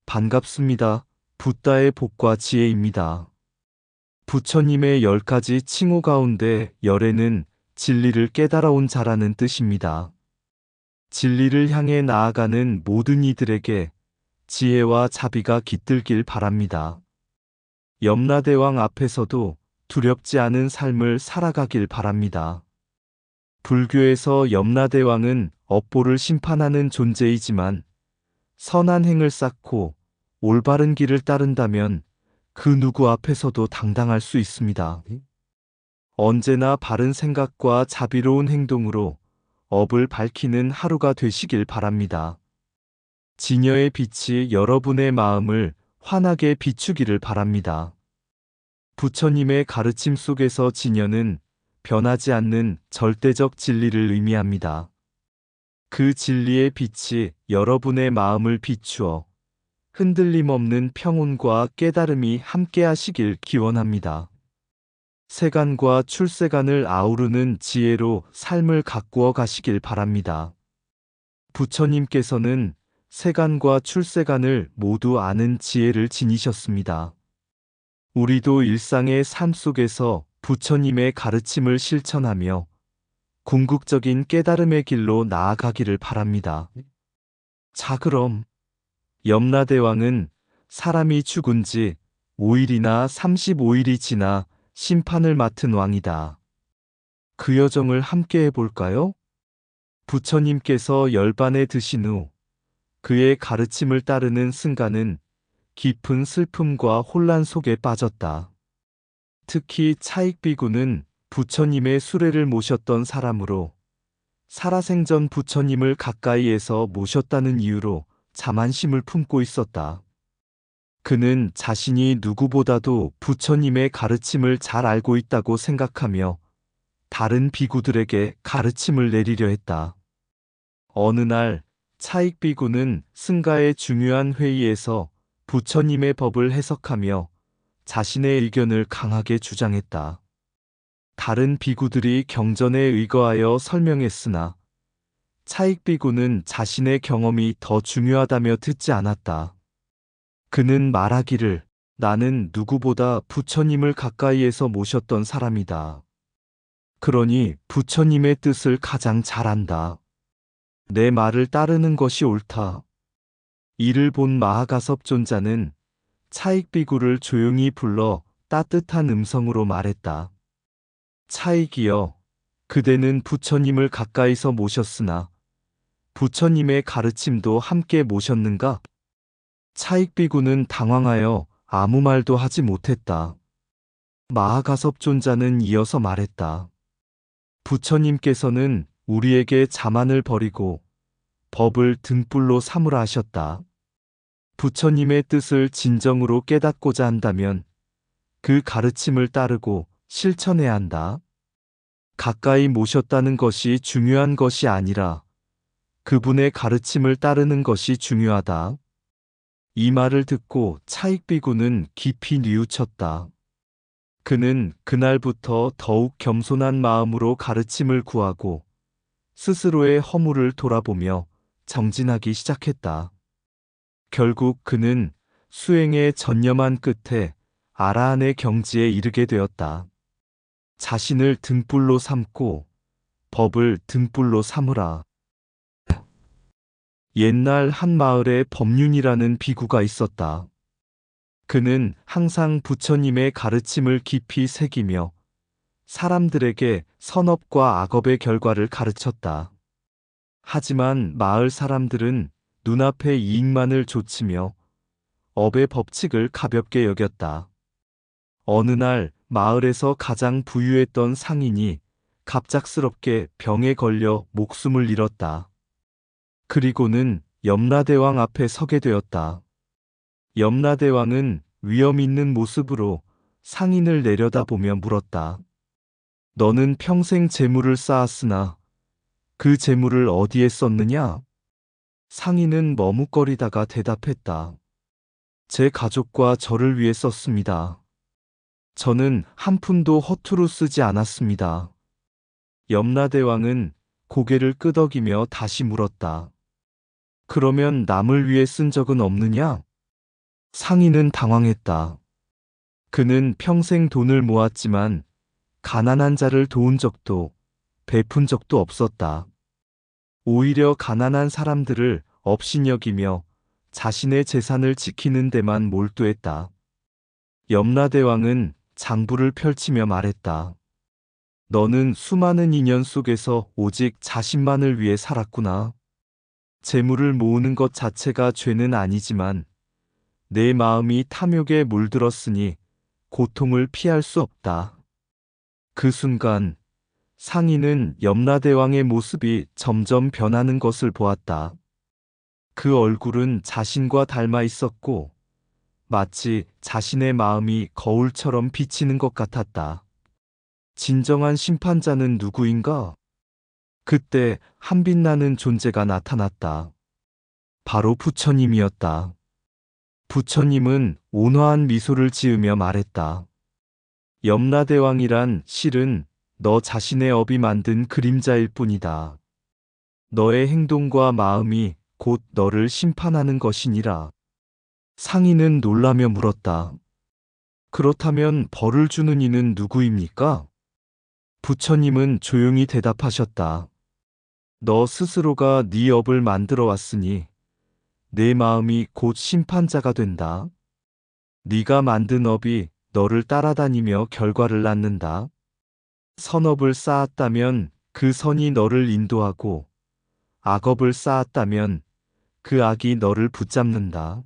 반갑습니다. 붓다의 복과 지혜입니다. 부처님의 10가지 칭호 가운데 열에는 진리를 깨달아온 자라는 뜻입니다. 진리를 향해 나아가는 모든 이들에게 지혜와 자비가 깃들길 바랍니다. 염라대왕 앞에서도 두렵지 않은 삶을 살아가길 바랍니다. 불교에서 염라대왕은 업보를 심판하는 존재이지만 선한 행을 쌓고 올바른 길을 따른다면 그 누구 앞에서도 당당할 수 있습니다. 언제나 바른 생각과 자비로운 행동으로 업을 밝히는 하루가 되시길 바랍니다. 진여의 빛이 여러분의 마음을 환하게 비추기를 바랍니다. 부처님의 가르침 속에서 진여는 변하지 않는 절대적 진리를 의미합니다. 그 진리의 빛이 여러분의 마음을 비추어 흔들림 없는 평온과 깨달음이 함께하시길 기원합니다. 세간과 출세간을 아우르는 지혜로 삶을 가꾸어 가시길 바랍니다. 부처님께서는 세간과 출세간을 모두 아는 지혜를 지니셨습니다. 우리도 일상의 삶 속에서 부처님의 가르침을 실천하며 궁극적인 깨달음의 길로 나아가기를 바랍니다. 자, 그럼 염라대왕은 사람이 죽은 지 5일이나 35일이 지나 심판을 맡은 왕이다. 그 여정을 함께 해볼까요? 부처님께서 열반에 드신 후 그의 가르침을 따르는 승가는 깊은 슬픔과 혼란 속에 빠졌다. 특히 차익비구는 부처님의 수레를 모셨던 사람으로 살아생전 부처님을 가까이에서 모셨다는 이유로 자만심을 품고 있었다. 그는 자신이 누구보다도 부처님의 가르침을 잘 알고 있다고 생각하며 다른 비구들에게 가르침을 내리려 했다. 어느 날 차익비구는 승가의 중요한 회의에서 부처님의 법을 해석하며 자신의 의견을 강하게 주장했다. 다른 비구들이 경전에 의거하여 설명했으나 차익비구는 자신의 경험이 더 중요하다며 듣지 않았다. 그는 말하기를, 나는 누구보다 부처님을 가까이에서 모셨던 사람이다. 그러니 부처님의 뜻을 가장 잘 안다. 내 말을 따르는 것이 옳다. 이를 본 마하가섭존자는 차익비구를 조용히 불러 따뜻한 음성으로 말했다. 차익이여, 그대는 부처님을 가까이서 모셨으나 부처님의 가르침도 함께 모셨는가? 차익비구는 당황하여 아무 말도 하지 못했다. 마하가섭존자는 이어서 말했다. 부처님께서는 우리에게 자만을 버리고 법을 등불로 삼으라 하셨다. 부처님의 뜻을 진정으로 깨닫고자 한다면 그 가르침을 따르고 실천해야 한다. 가까이 모셨다는 것이 중요한 것이 아니라 그분의 가르침을 따르는 것이 중요하다. 이 말을 듣고 차익비구는 깊이 뉘우쳤다. 그는 그날부터 더욱 겸손한 마음으로 가르침을 구하고 스스로의 허물을 돌아보며 정진하기 시작했다. 결국 그는 수행에 전념한 끝에 아라한의 경지에 이르게 되었다. 자신을 등불로 삼고 법을 등불로 삼으라. 옛날 한 마을에 법륜이라는 비구가 있었다. 그는 항상 부처님의 가르침을 깊이 새기며 사람들에게 선업과 악업의 결과를 가르쳤다. 하지만 마을 사람들은 눈앞의 이익만을 좇으며 업의 법칙을 가볍게 여겼다. 어느 날 마을에서 가장 부유했던 상인이 갑작스럽게 병에 걸려 목숨을 잃었다. 그리고는 염라대왕 앞에 서게 되었다. 염라대왕은 위험 있는 모습으로 상인을 내려다보며 물었다. 너는 평생 재물을 쌓았으나 그 재물을 어디에 썼느냐? 상인은 머뭇거리다가 대답했다. 제 가족과 저를 위해 썼습니다. 저는 한 푼도 허투루 쓰지 않았습니다. 염라대왕은 고개를 끄덕이며 다시 물었다. 그러면 남을 위해 쓴 적은 없느냐? 상인은 당황했다. 그는 평생 돈을 모았지만 가난한 자를 도운 적도 베푼 적도 없었다. 오히려 가난한 사람들을 업신여기며 자신의 재산을 지키는 데만 몰두했다. 염라대왕은 장부를 펼치며 말했다. 너는 수많은 인연 속에서 오직 자신만을 위해 살았구나. 재물을 모으는 것 자체가 죄는 아니지만 내 마음이 탐욕에 물들었으니 고통을 피할 수 없다. 그 순간 상인은 염라대왕의 모습이 점점 변하는 것을 보았다. 그 얼굴은 자신과 닮아 있었고 마치 자신의 마음이 거울처럼 비치는 것 같았다. 진정한 심판자는 누구인가? 그때 한빛나는 존재가 나타났다. 바로 부처님이었다. 부처님은 온화한 미소를 지으며 말했다. 염라대왕이란 실은 너 자신의 업이 만든 그림자일 뿐이다. 너의 행동과 마음이 곧 너를 심판하는 것이니라. 상인은 놀라며 물었다. 그렇다면 벌을 주는 이는 누구입니까? 부처님은 조용히 대답하셨다. 너 스스로가 네 업을 만들어 왔으니 내 마음이 곧 심판자가 된다. 네가 만든 업이 너를 따라다니며 결과를 낳는다. 선업을 쌓았다면 그 선이 너를 인도하고 악업을 쌓았다면 그 악이 너를 붙잡는다.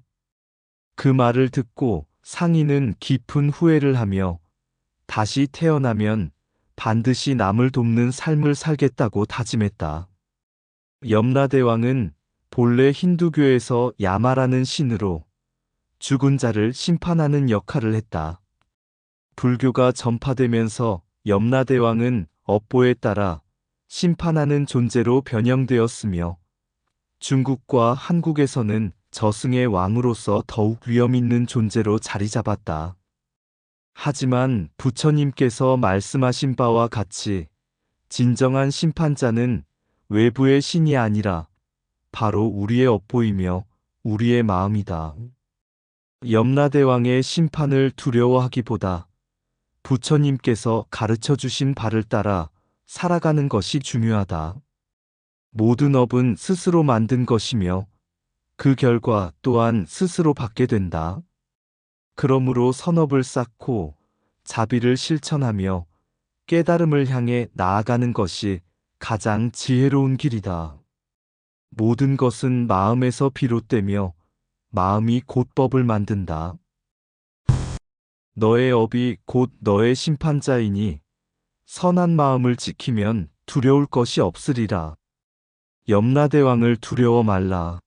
그 말을 듣고 상인은 깊은 후회를 하며 다시 태어나면 반드시 남을 돕는 삶을 살겠다고 다짐했다. 염라대왕은 본래 힌두교에서 야마라는 신으로 죽은 자를 심판하는 역할을 했다. 불교가 전파되면서 염라대왕은 업보에 따라 심판하는 존재로 변형되었으며 중국과 한국에서는 저승의 왕으로서 더욱 위험 있는 존재로 자리 잡았다. 하지만 부처님께서 말씀하신 바와 같이 진정한 심판자는 외부의 신이 아니라 바로 우리의 업보이며 우리의 마음이다. 염라대왕의 심판을 두려워하기보다 부처님께서 가르쳐 주신 바를 따라 살아가는 것이 중요하다. 모든 업은 스스로 만든 것이며 그 결과 또한 스스로 받게 된다. 그러므로 선업을 쌓고 자비를 실천하며 깨달음을 향해 나아가는 것이 가장 지혜로운 길이다. 모든 것은 마음에서 비롯되며 마음이 곧 법을 만든다. 너의 업이 곧 너의 심판자이니 선한 마음을 지키면 두려울 것이 없으리라. 염라대왕을 두려워 말라.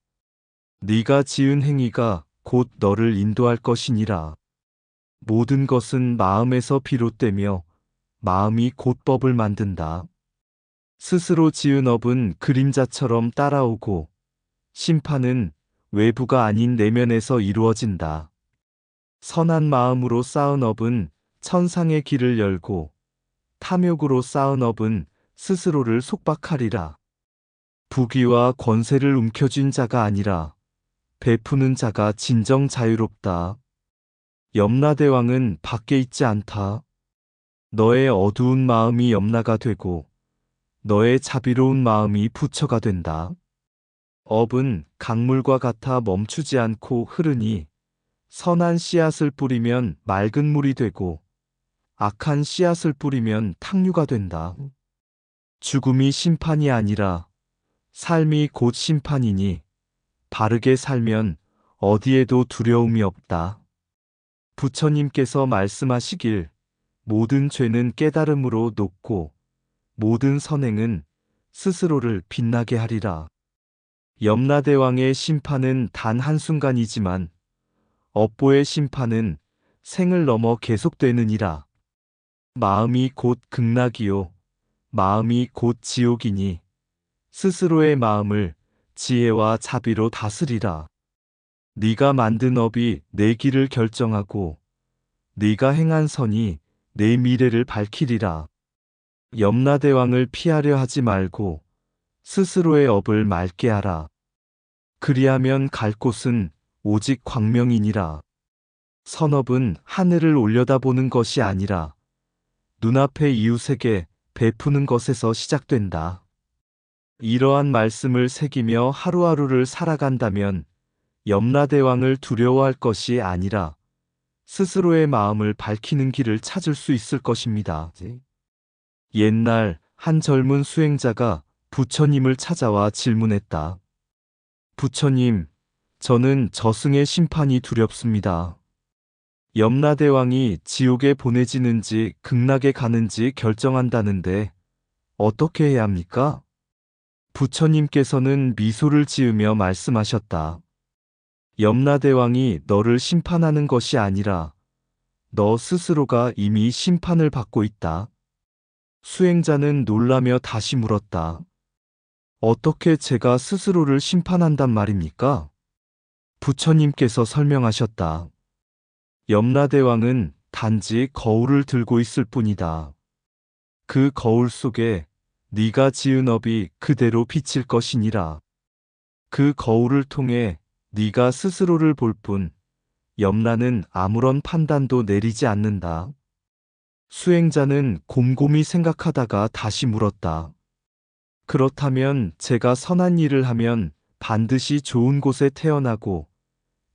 네가 지은 행위가 곧 너를 인도할 것이니라. 모든 것은 마음에서 비롯되며 마음이 곧 법을 만든다. 스스로 지은 업은 그림자처럼 따라오고 심판은 외부가 아닌 내면에서 이루어진다. 선한 마음으로 쌓은 업은 천상의 길을 열고 탐욕으로 쌓은 업은 스스로를 속박하리라. 부귀와 권세를 움켜쥔 자가 아니라 베푸는 자가 진정 자유롭다. 염라대왕은 밖에 있지 않다. 너의 어두운 마음이 염라가 되고 너의 자비로운 마음이 부처가 된다. 업은 강물과 같아 멈추지 않고 흐르니 선한 씨앗을 뿌리면 맑은 물이 되고 악한 씨앗을 뿌리면 탕류가 된다. 죽음이 심판이 아니라 삶이 곧 심판이니 바르게 살면 어디에도 두려움이 없다. 부처님께서 말씀하시길 모든 죄는 깨달음으로 녹고 모든 선행은 스스로를 빛나게 하리라. 염라대왕의 심판은 단 한순간이지만 업보의 심판은 생을 넘어 계속되느니라. 마음이 곧 극락이요 마음이 곧 지옥이니 스스로의 마음을 지혜와 자비로 다스리라. 네가 만든 업이 내 길을 결정하고 네가 행한 선이 내 미래를 밝히리라. 염라대왕을 피하려 하지 말고 스스로의 업을 맑게 하라. 그리하면 갈 곳은 오직 광명이니라. 선업은 하늘을 올려다보는 것이 아니라 눈앞의 이웃에게 베푸는 것에서 시작된다. 이러한 말씀을 새기며 하루하루를 살아간다면 염라대왕을 두려워할 것이 아니라 스스로의 마음을 밝히는 길을 찾을 수 있을 것입니다. 옛날 한 젊은 수행자가 부처님을 찾아와 질문했다. 부처님, 저는 저승의 심판이 두렵습니다. 염라대왕이 지옥에 보내지는지 극락에 가는지 결정한다는데 어떻게 해야 합니까? 부처님께서는 미소를 지으며 말씀하셨다. 염라대왕이 너를 심판하는 것이 아니라 너 스스로가 이미 심판을 받고 있다. 수행자는 놀라며 다시 물었다. 어떻게 제가 스스로를 심판한단 말입니까? 부처님께서 설명하셨다. 염라대왕은 단지 거울을 들고 있을 뿐이다. 그 거울 속에 네가 지은 업이 그대로 비칠 것이니라. 그 거울을 통해 네가 스스로를 볼 뿐 염라는 아무런 판단도 내리지 않는다. 수행자는 곰곰이 생각하다가 다시 물었다. 그렇다면 제가 선한 일을 하면 반드시 좋은 곳에 태어나고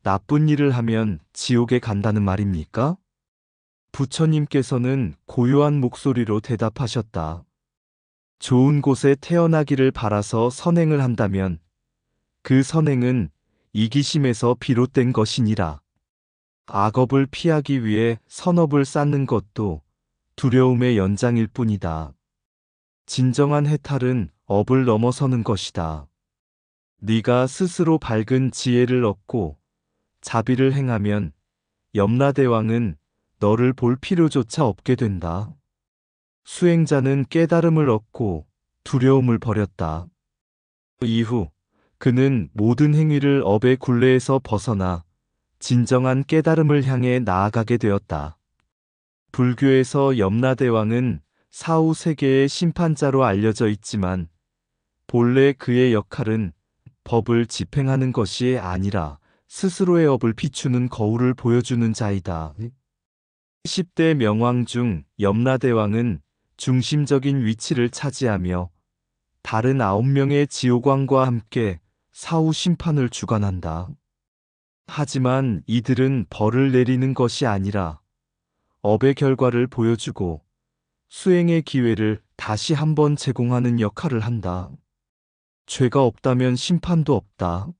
나쁜 일을 하면 지옥에 간다는 말입니까? 부처님께서는 고요한 목소리로 대답하셨다. 좋은 곳에 태어나기를 바라서 선행을 한다면 그 선행은 이기심에서 비롯된 것이니라. 악업을 피하기 위해 선업을 쌓는 것도 두려움의 연장일 뿐이다. 진정한 해탈은 업을 넘어서는 것이다. 네가 스스로 밝은 지혜를 얻고 자비를 행하면 염라대왕은 너를 볼 필요조차 없게 된다. 수행자는 깨달음을 얻고 두려움을 버렸다. 이후 그는 모든 행위를 업의 굴레에서 벗어나 진정한 깨달음을 향해 나아가게 되었다. 불교에서 염라대왕은 사후 세계의 심판자로 알려져 있지만 본래 그의 역할은 법을 집행하는 것이 아니라 스스로의 업을 비추는 거울을 보여주는 자이다. 10대 명왕 중 염라대왕은 중심적인 위치를 차지하며 다른 9명의 지옥왕과 함께 사후 심판을 주관한다. 하지만 이들은 벌을 내리는 것이 아니라 업의 결과를 보여주고 수행의 기회를 다시 한번 제공하는 역할을 한다. 죄가 없다면 심판도 없다.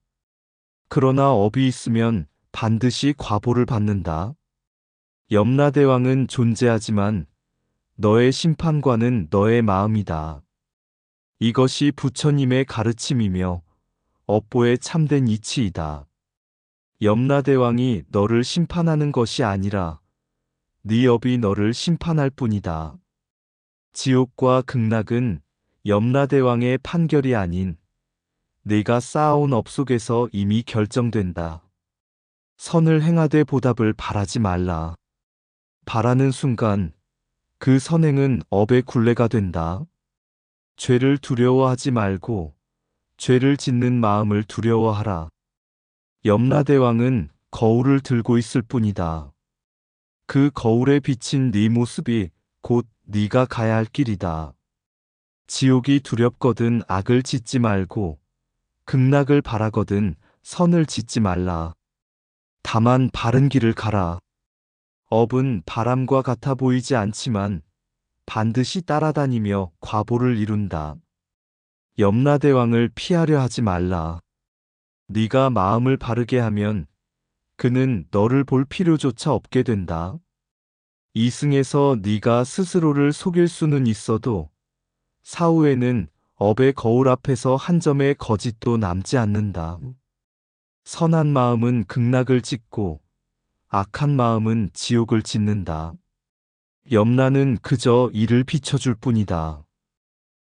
그러나 업이 있으면 반드시 과보를 받는다. 염라대왕은 존재하지만 너의 심판관은 너의 마음이다. 이것이 부처님의 가르침이며 업보의 참된 이치이다. 염라대왕이 너를 심판하는 것이 아니라 네 업이 너를 심판할 뿐이다. 지옥과 극락은 염라대왕의 판결이 아닌 네가 쌓아온 업 속에서 이미 결정된다. 선을 행하되 보답을 바라지 말라. 바라는 순간 그 선행은 업의 굴레가 된다. 죄를 두려워하지 말고 죄를 짓는 마음을 두려워하라. 염라대왕은 거울을 들고 있을 뿐이다. 그 거울에 비친 네 모습이 곧 네가 가야 할 길이다. 지옥이 두렵거든 악을 짓지 말고 극락을 바라거든 선을 짓지 말라. 다만 바른 길을 가라. 업은 바람과 같아 보이지 않지만 반드시 따라다니며 과보를 이룬다. 염라대왕을 피하려 하지 말라. 네가 마음을 바르게 하면 그는 너를 볼 필요조차 없게 된다. 이승에서 네가 스스로를 속일 수는 있어도 사후에는 업의 거울 앞에서 한 점의 거짓도 남지 않는다. 선한 마음은 극락을 짓고 악한 마음은 지옥을 짓는다. 염라는 그저 이를 비춰줄 뿐이다.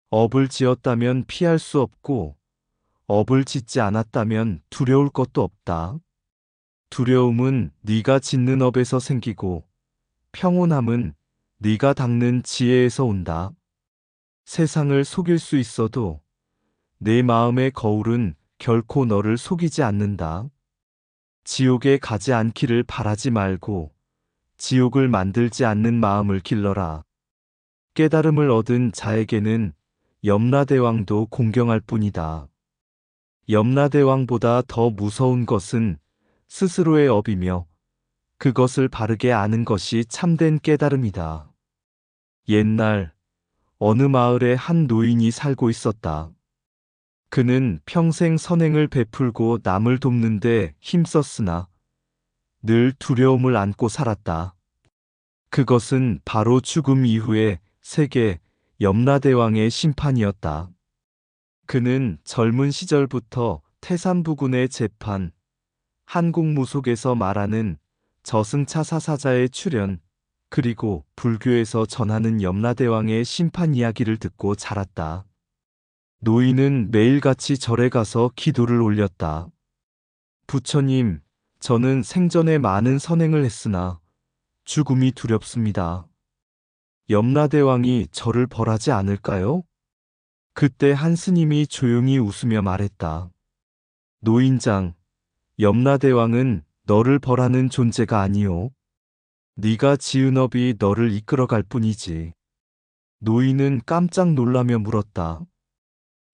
업을 지었다면 피할 수 없고 업을 짓지 않았다면 두려울 것도 없다. 두려움은 네가 짓는 업에서 생기고 평온함은 네가 닦는 지혜에서 온다. 세상을 속일 수 있어도 내 마음의 거울은 결코 너를 속이지 않는다. 지옥에 가지 않기를 바라지 말고 지옥을 만들지 않는 마음을 길러라. 깨달음을 얻은 자에게는 염라대왕도 공경할 뿐이다. 염라대왕보다 더 무서운 것은 스스로의 업이며 그것을 바르게 아는 것이 참된 깨달음이다. 옛날 어느 마을에 한 노인이 살고 있었다. 그는 평생 선행을 베풀고 남을 돕는 데 힘썼으나 늘 두려움을 안고 살았다. 그것은 바로 죽음 이후의 세계 염라대왕의 심판이었다. 그는 젊은 시절부터 태산부군의 재판, 한국무속에서 말하는 저승차사 사자의 출현, 그리고 불교에서 전하는 염라대왕의 심판 이야기를 듣고 자랐다. 노인은 매일같이 절에 가서 기도를 올렸다. 부처님, 저는 생전에 많은 선행을 했으나 죽음이 두렵습니다. 염라대왕이 저를 벌하지 않을까요? 그때 한 스님이 조용히 웃으며 말했다. 노인장, 염라대왕은 너를 벌하는 존재가 아니오. 네가 지은 업이 너를 이끌어갈 뿐이지. 노인은 깜짝 놀라며 물었다.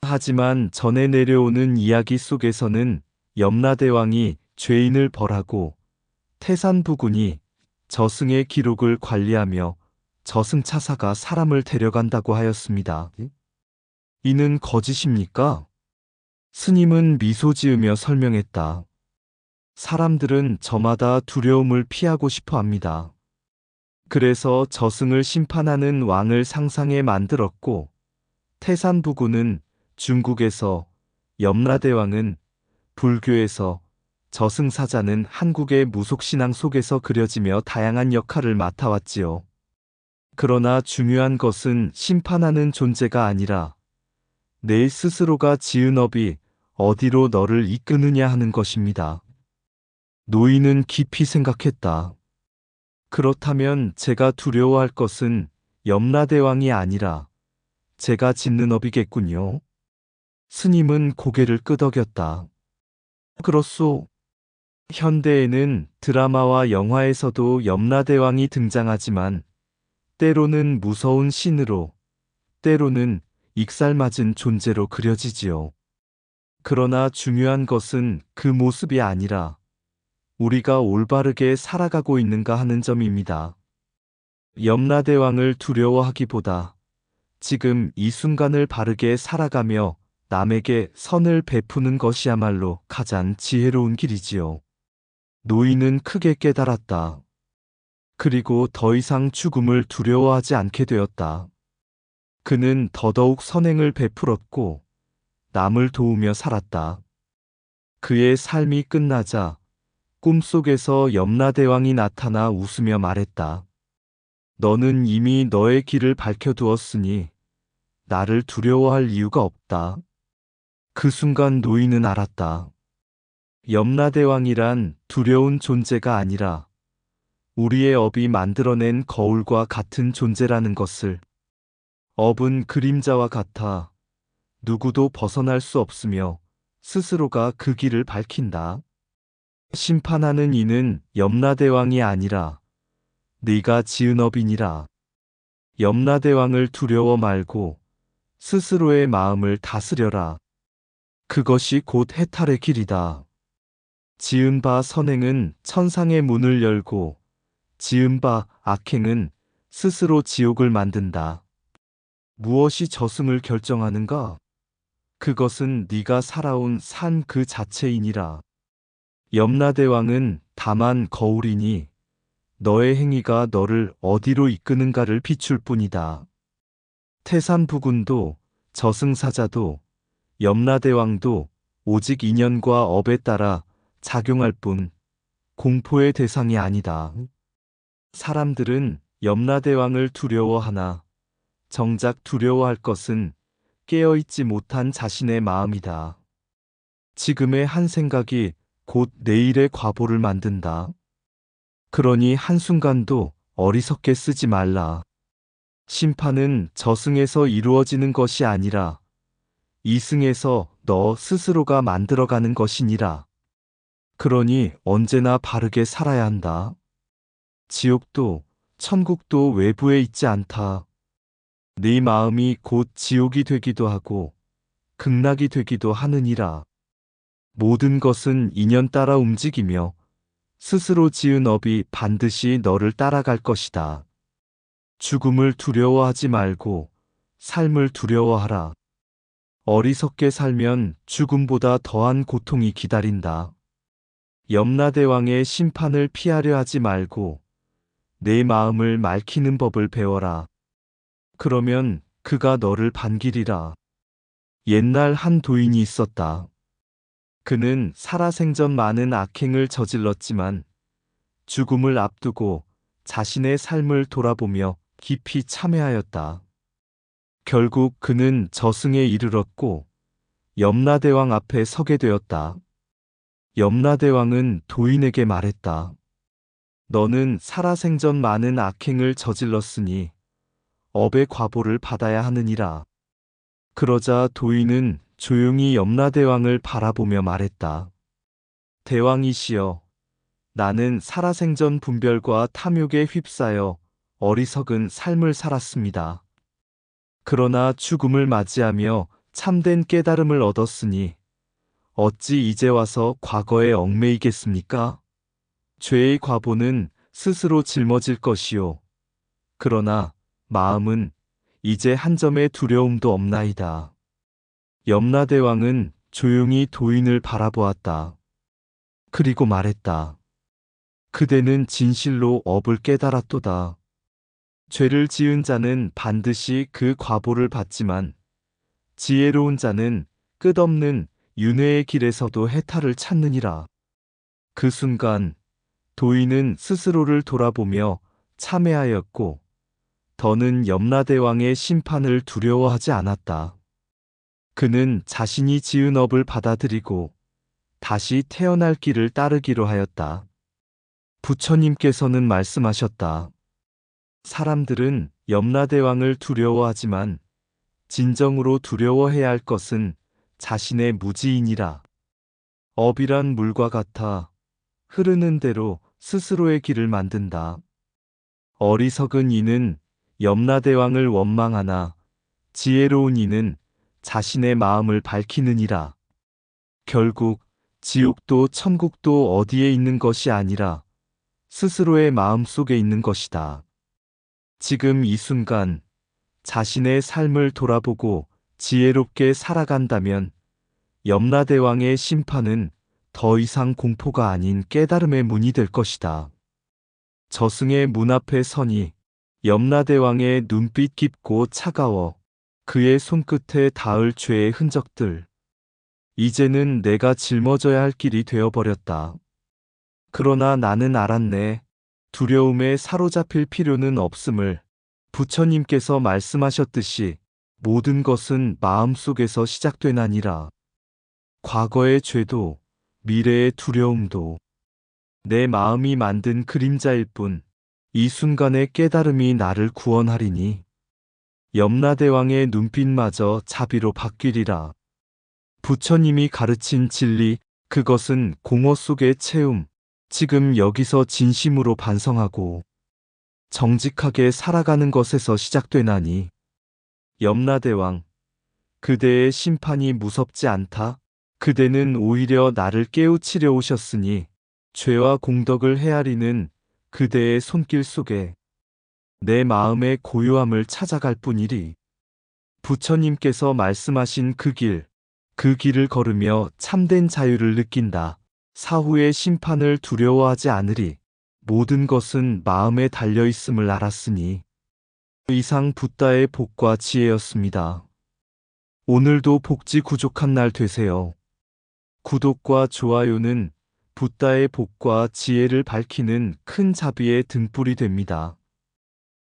하지만 전해 내려오는 이야기 속에서는 염라대왕이 죄인을 벌하고 태산부군이 저승의 기록을 관리하며 저승차사가 사람을 데려간다고 하였습니다. 이는 거짓입니까? 스님은 미소 지으며 설명했다. 사람들은 저마다 두려움을 피하고 싶어 합니다. 그래서 저승을 심판하는 왕을 상상해 만들었고, 태산부군은 중국에서, 염라대왕은 불교에서, 저승사자는 한국의 무속신앙 속에서 그려지며 다양한 역할을 맡아왔지요. 그러나 중요한 것은 심판하는 존재가 아니라 내 스스로가 지은 업이 어디로 너를 이끄느냐 하는 것입니다. 노인은 깊이 생각했다. 그렇다면 제가 두려워할 것은 염라대왕이 아니라 제가 짓는 업이겠군요. 스님은 고개를 끄덕였다. 그렇소. 현대에는 드라마와 영화에서도 염라대왕이 등장하지만 때로는 무서운 신으로, 때로는 익살맞은 존재로 그려지지요. 그러나 중요한 것은 그 모습이 아니라 우리가 올바르게 살아가고 있는가 하는 점입니다. 염라대왕을 두려워하기보다 지금 이 순간을 바르게 살아가며 남에게 선을 베푸는 것이야말로 가장 지혜로운 길이지요. 노인은 크게 깨달았다. 그리고 더 이상 죽음을 두려워하지 않게 되었다. 그는 더더욱 선행을 베풀었고 남을 도우며 살았다. 그의 삶이 끝나자 꿈속에서 염라대왕이 나타나 웃으며 말했다. 너는 이미 너의 길을 밝혀두었으니 나를 두려워할 이유가 없다. 그 순간 노인은 알았다. 염라대왕이란 두려운 존재가 아니라 우리의 업이 만들어낸 거울과 같은 존재라는 것을. 업은 그림자와 같아 누구도 벗어날 수 없으며 스스로가 그 길을 밝힌다. 심판하는 이는 염라대왕이 아니라 네가 지은 업이니라. 염라대왕을 두려워 말고 스스로의 마음을 다스려라. 그것이 곧 해탈의 길이다. 지은 바 선행은 천상의 문을 열고 지은 바 악행은 스스로 지옥을 만든다. 무엇이 저승을 결정하는가? 그것은 네가 살아온 삶 그 자체이니라. 염라대왕은 다만 거울이니 너의 행위가 너를 어디로 이끄는가를 비출 뿐이다. 태산부군도 저승사자도 염라대왕도 오직 인연과 업에 따라 작용할 뿐 공포의 대상이 아니다. 사람들은 염라대왕을 두려워하나 정작 두려워할 것은 깨어있지 못한 자신의 마음이다. 지금의 한 생각이 곧 내일의 과보를 만든다. 그러니 한순간도 어리석게 쓰지 말라. 심판은 저승에서 이루어지는 것이 아니라 이승에서 너 스스로가 만들어가는 것이니라. 그러니 언제나 바르게 살아야 한다. 지옥도 천국도 외부에 있지 않다. 네 마음이 곧 지옥이 되기도 하고 극락이 되기도 하느니라. 모든 것은 인연 따라 움직이며 스스로 지은 업이 반드시 너를 따라갈 것이다. 죽음을 두려워하지 말고 삶을 두려워하라. 어리석게 살면 죽음보다 더한 고통이 기다린다. 염라대왕의 심판을 피하려 하지 말고 내 마음을 맑히는 법을 배워라. 그러면 그가 너를 반기리라. 옛날 한 도인이 있었다. 그는 살아생전 많은 악행을 저질렀지만 죽음을 앞두고 자신의 삶을 돌아보며 깊이 참회하였다. 결국 그는 저승에 이르렀고 염라대왕 앞에 서게 되었다. 염라대왕은 도인에게 말했다. 너는 살아생전 많은 악행을 저질렀으니 업의 과보를 받아야 하느니라. 그러자 도인은 조용히 염라대왕을 바라보며 말했다. 대왕이시여, 나는 살아생전 분별과 탐욕에 휩싸여 어리석은 삶을 살았습니다. 그러나 죽음을 맞이하며 참된 깨달음을 얻었으니 어찌 이제 와서 과거에 얽매이겠습니까? 죄의 과보는 스스로 짊어질 것이요. 그러나 마음은 이제 한 점의 두려움도 없나이다. 염라대왕은 조용히 도인을 바라보았다. 그리고 말했다. 그대는 진실로 업을 깨달았도다. 죄를 지은 자는 반드시 그 과보를 받지만 지혜로운 자는 끝없는 윤회의 길에서도 해탈을 찾느니라. 그 순간 도인은 스스로를 돌아보며 참회하였고 더는 염라대왕의 심판을 두려워하지 않았다. 그는 자신이 지은 업을 받아들이고 다시 태어날 길을 따르기로 하였다. 부처님께서는 말씀하셨다. 사람들은 염라대왕을 두려워하지만 진정으로 두려워해야 할 것은 자신의 무지이니라. 업이란 물과 같아 흐르는 대로 스스로의 길을 만든다. 어리석은 이는 염라대왕을 원망하나 지혜로운 이는 자신의 마음을 밝히느니라. 결국 지옥도 천국도 어디에 있는 것이 아니라 스스로의 마음 속에 있는 것이다. 지금 이 순간 자신의 삶을 돌아보고 지혜롭게 살아간다면 염라대왕의 심판은 더 이상 공포가 아닌 깨달음의 문이 될 것이다. 저승의 문 앞에 서니 염라대왕의 눈빛 깊고 차가워 그의 손끝에 닿을 죄의 흔적들. 이제는 내가 짊어져야 할 길이 되어버렸다. 그러나 나는 알았네. 두려움에 사로잡힐 필요는 없음을. 부처님께서 말씀하셨듯이 모든 것은 마음속에서 시작되나니라. 과거의 죄도 미래의 두려움도 내 마음이 만든 그림자일 뿐 이 순간의 깨달음이 나를 구원하리니 염라대왕의 눈빛마저 자비로 바뀌리라. 부처님이 가르친 진리, 그것은 공허 속의 채움. 지금 여기서 진심으로 반성하고 정직하게 살아가는 것에서 시작되나니. 염라대왕, 그대의 심판이 무섭지 않다. 그대는 오히려 나를 깨우치려 오셨으니 죄와 공덕을 헤아리는 그대의 손길 속에 내 마음의 고요함을 찾아갈 뿐이리. 부처님께서 말씀하신 그 길을 걸으며 참된 자유를 느낀다. 사후의 심판을 두려워하지 않으리. 모든 것은 마음에 달려있음을 알았으니. 이상 붓다의 복과 지혜였습니다. 오늘도 복지 구족한 날 되세요. 구독과 좋아요는 붓다의 복과 지혜를 밝히는 큰 자비의 등불이 됩니다.